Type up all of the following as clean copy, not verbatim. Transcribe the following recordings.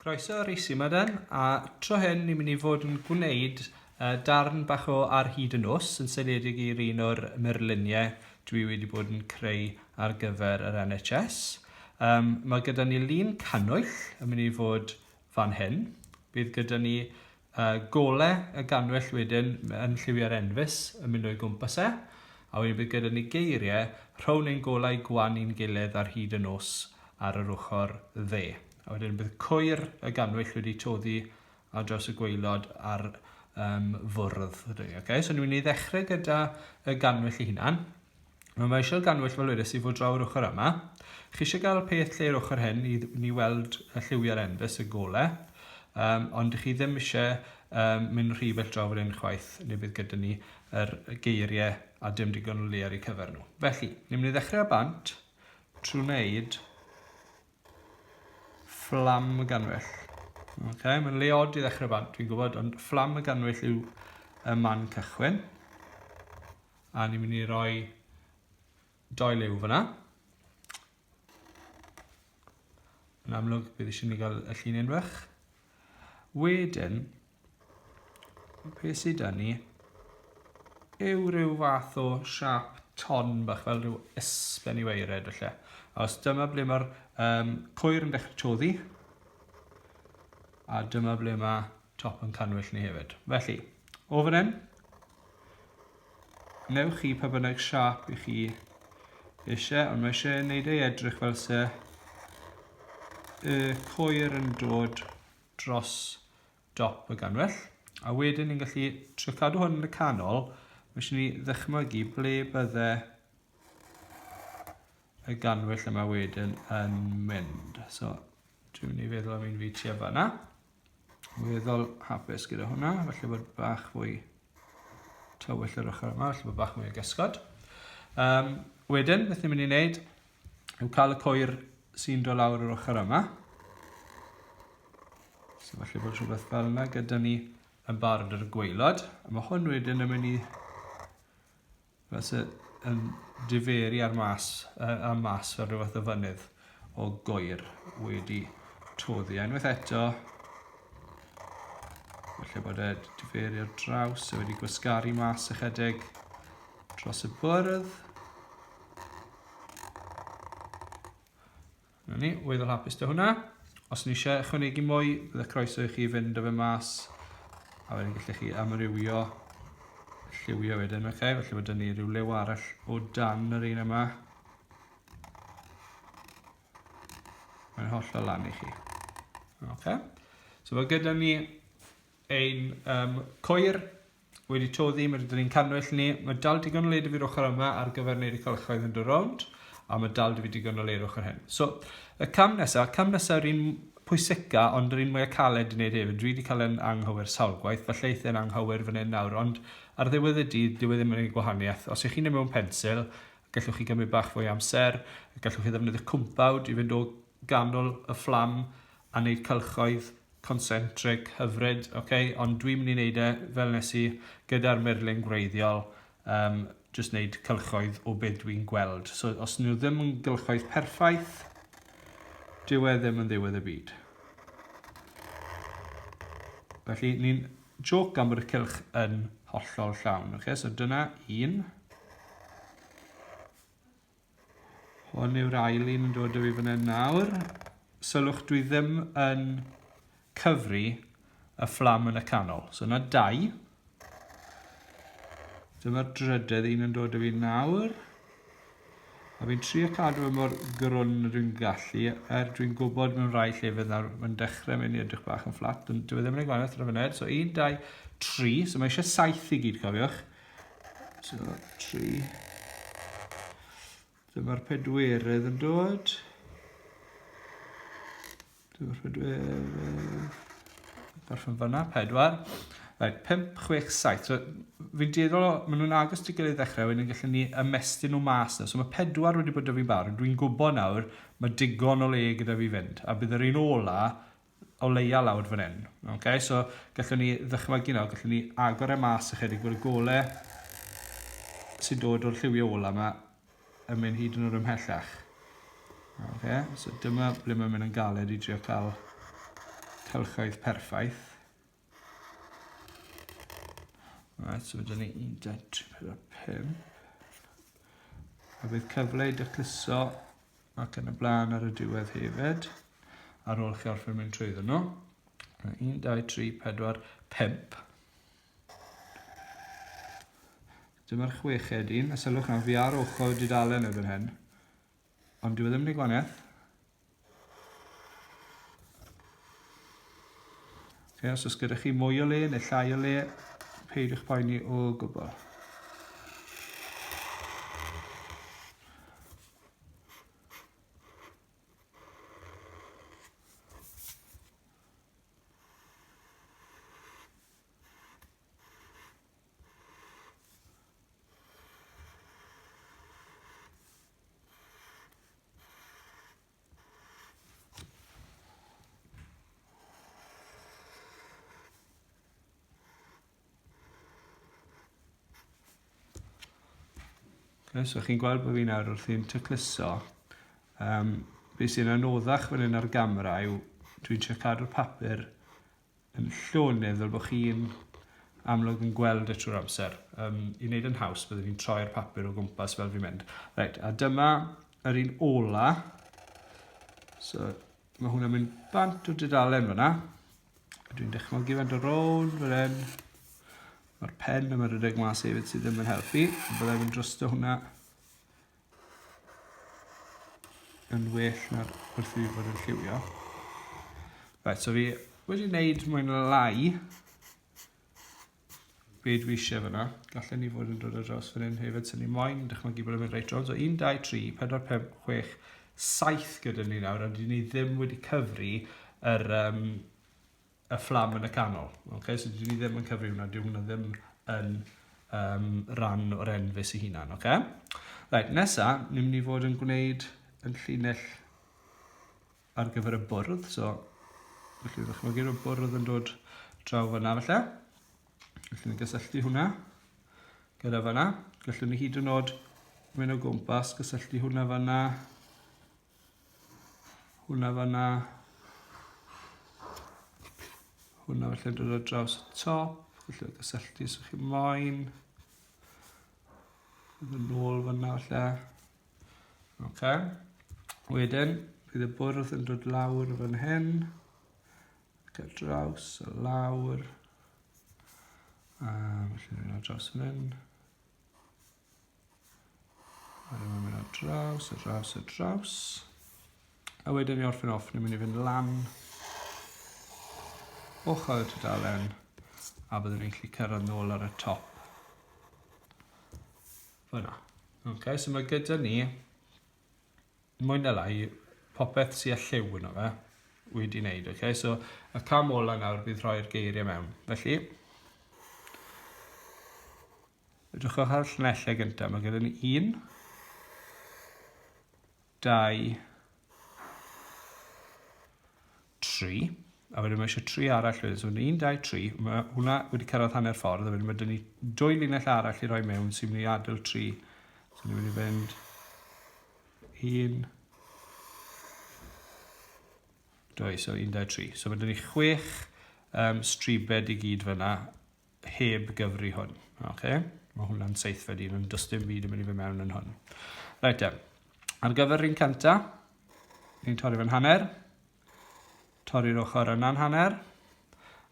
Croeso, Rhys Padarn, a tro hyn ni'n mynd i fod yn gwneud darn bach o ar hyd y nos yn seiliedig i'r un o'r murluniau dwi wedi bod yn creu ar gyfer yr NHS. Mae gyda ni lun cannwyll yn mynd i fod fan hyn. Bydd gyda ni golau y ganwyll wedyn yn lliwio'r enfys yn mynd o'i gwmpas e. A wedyn bydd gyda ni geiriau rhown ein golau gwan i'n gilydd ar hyd y nos ar yr ochr dde. A wedyn bydd cwyr y ganwyll wedi toddi ar draws y gwaelod ar fwrdd. Okay? So ni'n mynd i ddechrau gyda y ganwyll ei hunan. Mae eisiau'r ganwyll fel wedys i fod draw yr ochr yma. Chi eisiau gael peth lle'r ochr hyn i ni weld y lliwio'r enfys y golau. Ond chi ddim eisiau mynd rhy bell draw fan hyn chwaith, neu bydd gyda ni yr geiriau a dim digon o le ar eu cyfer nhw. Felly, ni'n mynd i ddechrau y bant trwy wneud fflam y ganwyll. Okay, mae'n leod i ddechrau bant, dwi'n gwybod, ond fflam y ganwyll yw y man cychwyn. A ni'n mynd i roi 2 liw fyna. Yn amlwg, bydd eisiau ni gael y llun unfach. Wedyn, beth sydd â ni yw rhyw fath o siap ton bach, fel rhyw ysben i weired, felly. A os dyma ble mae'r cwyr yn dechrau toddi, a dyma ble mae top yn canwyll ni hefyd. Felly, o fan hyn, newch chi pa bynnag siap i chi eisiau, ond mae eisiau gwneud ei edrych fel se y cwyr yn dod dros dop y ganwyll. A wedyn ni'n gallu trio cadw hwn yn y canol, mae eisiau ni ddychmygu ble bydde y ganwyll yma wedyn yn mynd. So, dwi'n mynd i feddwl am un fi tua fanna. Weddol hapus gyda hwnna, felly bod bach fwy tywyll yr ochr yma, felly bod bach mwy o gysgod. Wedyn, beth ni'n mynd i wneud yw cael y cwyr sy'n dod lawr yr ochr yma. So, felly bod rhywbeth fel yna gyda ni yn barod yr gwaelod. A mae hwn wedyn yn mynd i yn diferu ar mas fel rhywbeth o fynydd o goer wedi toddi. Unwaith eto, felly bod e diferu ar draws a wedi gwasgaru mas ychydig dros y bwrdd. Na ni, weddol hapus dy hwnna. Os ni eisiau ychwanegu mwy, bydd y croeso i chi fynd o fe mas a wedyn gallech chi amrywio lliwio wedyn, felly bod ni rhyw liw arall o dan yr un yma. Mae'n hollol lan i chi. So mae gyda ni ein cwyr wedi toddi, mae gyda ni'n canwyll ni. Mae dal digon o le fi'r ochr yma ar gyfer wneud y cylchoedd yn dod rownd, a mae dal digon o le ochr hyn. So, y cam nesaf yw'r un pwysica, ond yr un mwy caled i wneud hefyd. Dwi wedi cael yn anghywir sawl gwaith, falle eithaf yn anghywir fan hyn nawr, ond ar ddiwedd y dydd, dyw e ddim yn ei gwahaniaeth. Os ych chi'n mynd mewn pensil, gallwch chi gymryd bach fwy amser, gallwch chi ddefnyddio cwmpawd i fynd o ganol y fflam a wneud cylchoedd concentric hyfryd, ond dwi'n mynd i wneud e fel nes i gyda'r murlun gwreiddiol, jyst wneud cylchoedd o beth dwi'n gweld. So, os nhw ddim yn gylchoedd perffaith, dyw e ddim yn ddiwedd y byd. Felly, ni'n joc am bod y cylch yn hollol llawn. So, dyna un. Hwn yw'r ail un yn dod o fi fan hyn nawr. Sylwch, dwi ddim yn cyfri y fflam yn y canol. So, yna 2. Dyma'r drydydd un yn dod o fi nawr. A fi'n trio cadw mor grwn dwi'n gallu, dwi'n gwybod mewn rai llefydd nawr, mae'n dechrau mynd i edrych bach yn fflat, ond dwi ddim yn ei gwanaeth ar y funud. So 1, 2, 3, so mae eisiau 7 i gyd, cofiwch. So 3. Dyma'r pedwerydd yn dod. Dyma'r pedwerydd. Gorffen fyna, 4. Right, 5, 6, 7. So, fi'n dueddol, maen nhw'n agos i gilydd ddechrau, wedyn gallwn ni ymestyn nhw mas na. So mae 4 wedi bod o fi barod. Dwi'n gwybod nawr, mae digon o le gyda fi fynd. A bydd yr un ola o leia lawr fan hyn. So, gallwn ni ddychmygu nawr, gallwn ni agor e mas ychydig bod y golau sy'n dod o'r lliwio ola yma yn mynd hyd yn o'r ymhellach. So, dyma ble mae'n mynd yn galed i drio cael cylchoedd perffaith. Right, so dyna ni 1, 2, 3, 4, 5. A bydd cyfle i dycluso ac yn y blaen ar y diwedd hefyd. Ar ôl chi orffen mynd trwyddo nhw. 1, 2, 3, 4, 5. Dyma'r chweched un. A sylwch na, fi ar ochr dudalen erbyn hyn. Ond dyw e ddim yn ei gwanaeth. Os oes gyda chi mwy o le neu llai o le, peidiwch poeni o gwbl. So chi'n gweld bod fi nawr wrthi'n tycluso. Be sy'n anoddach fan hyn ar gamera yw dwi'n trio cadw'r papur yn llonydd fel bod chi'n amlwg yn gweld y trwy'r amser. I wneud yn haws byddwn ni'n troi'r papur o gwmpas fel fi'n mynd. Right, a dyma yr un ola. So mae hwnna'n mynd bant o dudalen fyna. Dwi'n dychmygu fan dy rownd fan hyn. Mae'r pen yma'r rhedeg mas hefyd sydd ddim yn helpu. Byddai'n mynd drosto hwnna yn well na'r wrth i fod yn lliwio. Right, so fi wedi wneud mwyn lai be dwi eisiau fyna. Gallen ni fod yn dod ar draws fan hyn hefyd sy'n ni moyn. Dychmygu bod yn mynd reit rownd. So 1, 2, 3, 4, 5, 6, 7 gyda ni nawr. A dyn ni ddim wedi cyfri y fflam yn y canol. Okay? So dyn ni ddim yn cyfri hwnna, dyw hwnna ddim yn ran o'r enfus ei hunan. Okay? Right, nesa, ni'n mynd i fod yn gwneud yn llinell ar gyfer y bwrdd. So, felly ddechrau y bwrdd yn dod draw fyna felly. Gallwn ni gysylltu hwnna gyda fyna. Gallwn ni hyd yn oed mynd o gwmpas, gysylltu hwnna fyna. Hwnna fyna. Hwna felly dod o draws y top, felly gysylltu os ydych chi moyn. Bydd yn ôl fyna felly. Okay. Wedyn, bydd y bwrdd yn dod lawr fan hyn. Ac ar draws y lawr. Felly mynd ar draws fan hyn. A dyma mynd ar draws, ar draws, ar draws. A wedyn ni orffen off, ni'n mynd i fynd lan ochr y dudalen, a byddwn ni'n gallu cyrraedd nôl ar y top. Fyna. Okay, so mae gyda ni, mwy na lai, popeth sy'n lliw yno fe, wedi wneud. Okay? So, y cam ola nawr bydd rhoi'r geiriau mewn. Felly, edrychwch ar y llunellau gyntaf. Mae gyda ni 1, 2, 3. A wedyn mae eisiau 3 arall wedyn. So 1, 2, 3. Mae hwnna wedi cyrraedd hanner ffordd. A wedyn mae dyn ni 2 linell arall i roi mewn sy'n mynd i adael 3. So ni'n mynd i fynd 1, 2, so 1, 2, 3. So mae dyn ni 6 stribed i gyd fyna heb gyfri hwn. Okay? Mae hwnna'n seithfed un, ond does dim byd yn mynd i fynd mewn yn hwn. Right, ar gyfer un cynta, ni'n torri fe'n hanner. Torri'r ochr yna'n hanner,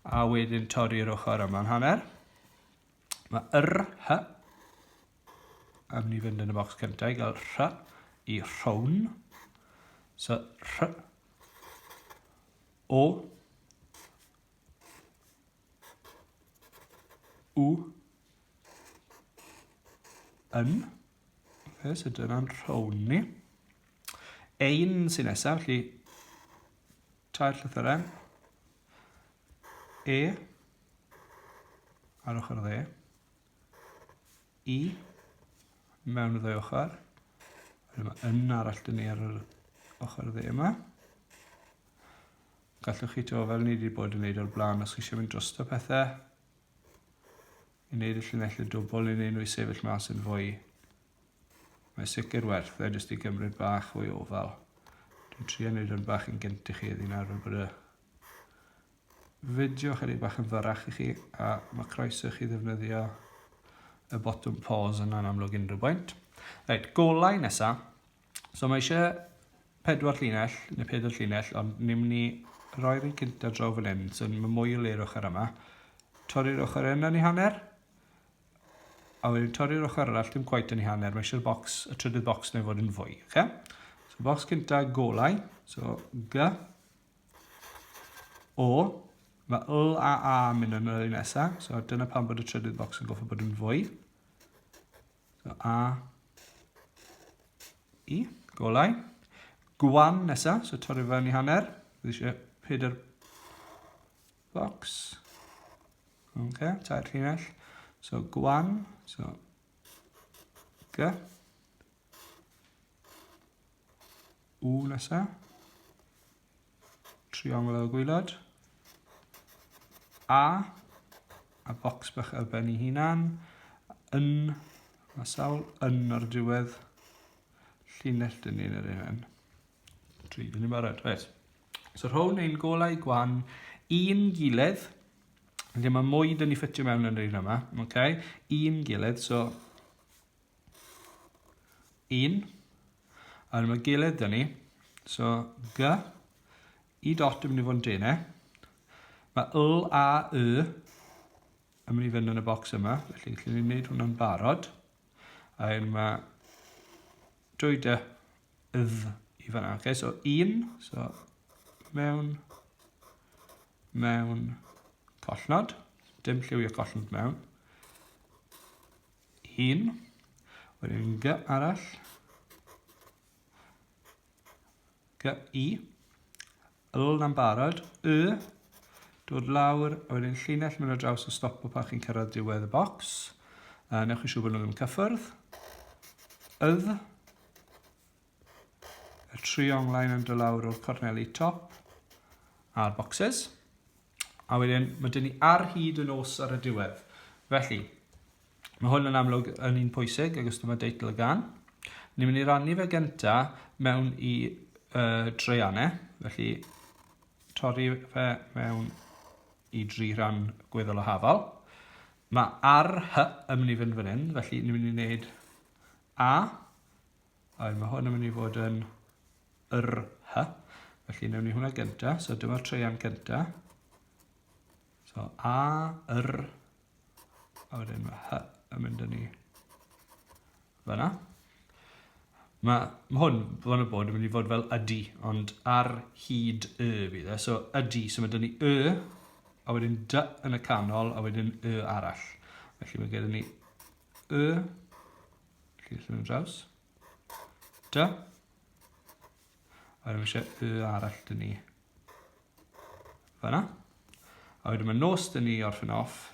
a wedyn torri'r ochr yma'n hanner. Mae hy, a mynd i fynd yn y bocs cyntaf i gael rhy i rhown. So, rhy, o, w, yn. Okay, so dyna'n rhown ni. Ein sy'n nesaf, felly tair llythyren. E. Ar ochr dde. I. Mewn y ddwy ochr. Mae yn arall dyn ni ar yr ochr dde yma. Gallwch chi to fel ni wedi bod yn gwneud o'r blaen os chi eisiau mynd drosto pethau. I wneud y llunellau dwbl i wneud nhw i sefyll mas yn fwy. Mae sicr werth e jyst i gymryd bach o'i ofal. Dwi'n trio wneud yn bach yn gynt i chi ddyn nawr bod y fideo chydig bach yn fyrach i chi, a mae croeso chi ddefnyddio y botwm pause yna'n amlwg unrhyw bwynt. Reit, golau nesaf. So mae eisiau 4 llinell, neu 4 llinell, ond ni'n mynd i roi'r un cynta draw fan hyn, so mae mwy o le'r ochr yma. Torri'r ochr hyn yn ei hanner, a wedyn torri'r ochr arall dim cweit yn ei hanner, mae eisiau'r bocs, y trydydd bocs neu fod yn fwy. Okay? So bocs cynta golau, so G, O, mae L a A yn mynd yn yr un nesaf, so dyna pan bod y trydydd bocs yn goffa bod yn fwy. So A, I, golau. Gwan nesaf, so torri fe yn ei hanner, bydd eisiau 4 bocs. Okay, 3 llinell. So gwan, so G, W nesaf, triongl o gwylod, A bocs bach ar ben ei hunan, N, mae sawl N ar diwedd, llinell dyn ni'n yr un. 3, dyn ni'n barod. Right. So rhown ein golau gwan, un gilydd, Ydy, mae mwy dyn ni ffitio mewn yn yr un yma. Okay? Un gilydd, so 1. A mae gilydd dyn ni. So G. I dot yn mynd i fod yn denau. Mae L a Y yn mynd i fynd yn y bocs yma. Felly, gallwn ni'n gwneud hwnna'n barod. A mae dwyd ydd i fyna. Okay? So 1. So mewn. Collnod, dim lliwio collnod mewn. 1, wedyn G arall. G, I. L na'n barod. Y, dod lawr, a wedyn llinell mynd o draws o stopo pan chi'n cyrraedd diwedd y bocs. Newch chi siŵr bod nhw ddim cyffwrdd. Ydd. Y trionglau yn dod lawr o'r corneli top a'r boxes. A wedyn, mae dyn ni ar hyd y nos ar y diwedd. Felly, mae hwn yn amlwg yn un pwysig, ac os dyma deitl y gan. Ni'n mynd i rannu fe gynta mewn i dreianau. Felly, torri fe mewn i 3 rhan gweddol o hafal. Mae ar hy yn mynd i fynd fan hyn, felly ni'n mynd i wneud A. A mae hwn yn mynd i fod yn yr hy. Felly, newn ni hwnna gynta. So, dyma'r treian gynta. So, A, yr, a wedyn mae hy yn mynd yn ni fyna. Mae hwn, yn bod, yn mynd i fod fel ydi, ond ar hyd y fydd e. So, ydi, so mae dyn ni y, a wedyn dy yn y canol, a wedyn y arall. Felly mae gyda ni y, felly llun yn draws, dy, a wedyn mae eisiau y arall dyn ni fyna. A wedyn mae nos dyn ni orffen off.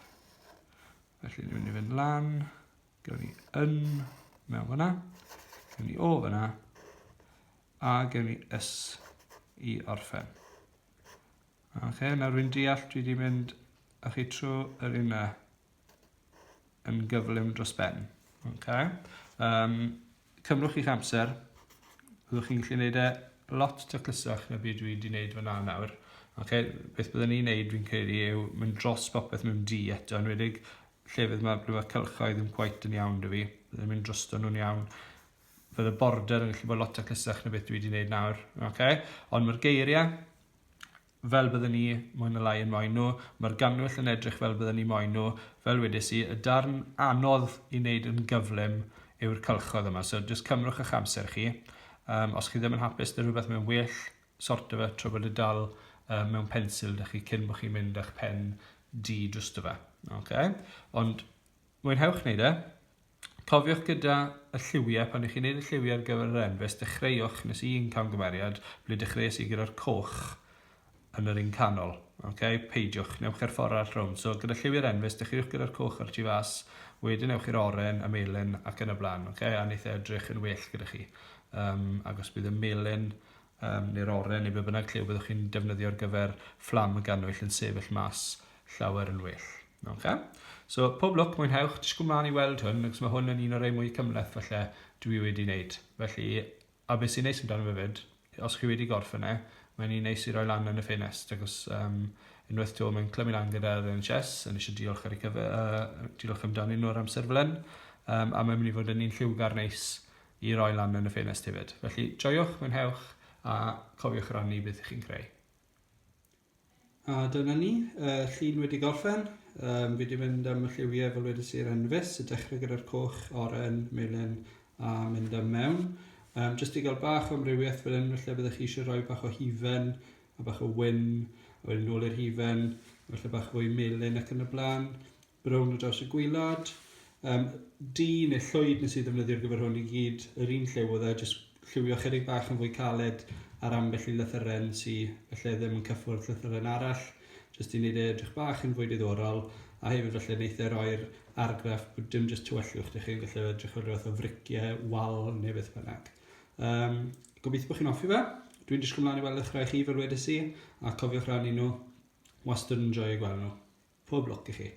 Felly ni'n mynd i fynd lan. Gewn ni yn mewn fyna. Gewn ni o fyna. A gewn ni ys i orffen. Nawr rwy'n deall dwi wedi mynd a chi trwy yr un yn gyflym dros ben. Cymrwch i'ch amser. Byddwch chi'n gallu gwneud e lot taclusach na byd dwi wedi gwneud fyna nawr. Beth byddwn ni'n neud fi'n credu yw mynd dros popeth mewn di eto, yn wedig llefydd mae cylchoedd yn gwaith yn iawn dy fi. Byddwn mynd drosto nhw'n iawn. Fydd y border yn gallu bod lot taclusach na beth dwi wedi gwneud nawr. Ond mae'r geiriau fel byddwn ni moyn y lai yn moyn nhw. Mae'r ganwyll yn edrych fel byddwn ni moyn nhw. Fel wedys i, y darn anodd i wneud yn gyflym yw'r cylchoedd yma. So, jyst cymrwch eich amser chi. Os chi ddim yn hapus dy rhywbeth mewn well, sorto fe tro bod y dal mewn pensil dych chi cyn bod chi'n mynd â'ch pen di drwsto fe. Ond mwynhewch wneud e. Cofiwch gyda y lliwiau, pan ych chi'n gwneud y lliwiau ar gyfer yr enfys, dechreuwch, nes i'n camgymeriad, ble dechreuais i gyda'r coch yn yr un canol. Peidiwch, newch i'r ffordd ar rhwng. So gyda lliwiau'r enfys, dechreuwch gyda'r coch ar tu fas, wedyn newch i'r oren, y melyn ac yn y blaen. A wneud edrych yn well gyda chi. Ac os bydd y melyn neu'r oren neu be bynnag lliw byddwch chi'n defnyddio ar gyfer fflam y ganwyll yn sefyll mas llawer yn well. So, pob lwc, mwynhewch, disgwyl mlaen i weld hwn, ac mae hwn yn un o'r ei mwy cymleth falle dwi wedi wneud. Felly, a beth sy'n neis amdano fe fyd, os chi wedi gorffen e, mae'n un neis i roi lan yn y ffenest, ac os unwaith to mae'n clymu lan gyda'r NHS, yn eisiau diolch ar ei diolch amdani nhw'r amser fel hyn, a mae'n mynd i fod yn un lliwgar neis i roi lan yn y ffenest hefyd. Felly, joiwch, mwynhewch, a cofiwch rannu beth ych chi'n creu. A dyna ni, llun wedi gorffen. Fi wedi mynd am y lliwiau fel wedi sy'r enfys, y dechrau gyda'r coch, oren, melyn a mynd am mewn. Jyst i gael bach o amrywiaeth fel hyn, felly byddwch chi eisiau rhoi bach o hifen, a bach o wyn, a wedyn nôl i'r hifen, felly bach fwy melyn ac yn y blaen, brown o draws y gwylod. Du neu llwyd nes i ddefnyddio'r gyfer hwn i gyd, yr un lliw oedd e, jyst lliwio chydig bach yn fwy caled ar ambell i lythyren sy'n felly ddim yn cyffwrdd lythyren arall, jyst i wneud edrych bach yn fwy diddorol, a hefyd felly wneithio roi'r argraff bod dim jyst tywellwch, ydych chi'n gallu edrych o rhywbeth o friciau, wal neu beth bynnag. Gobeithio bod chi'n hoffi fe. Dwi'n disgwyl mlaen i weld eich rai chi fel wedys i, a cofiwch rannu nhw. Wastad yn joio gweld nhw. Pob lwc i chi.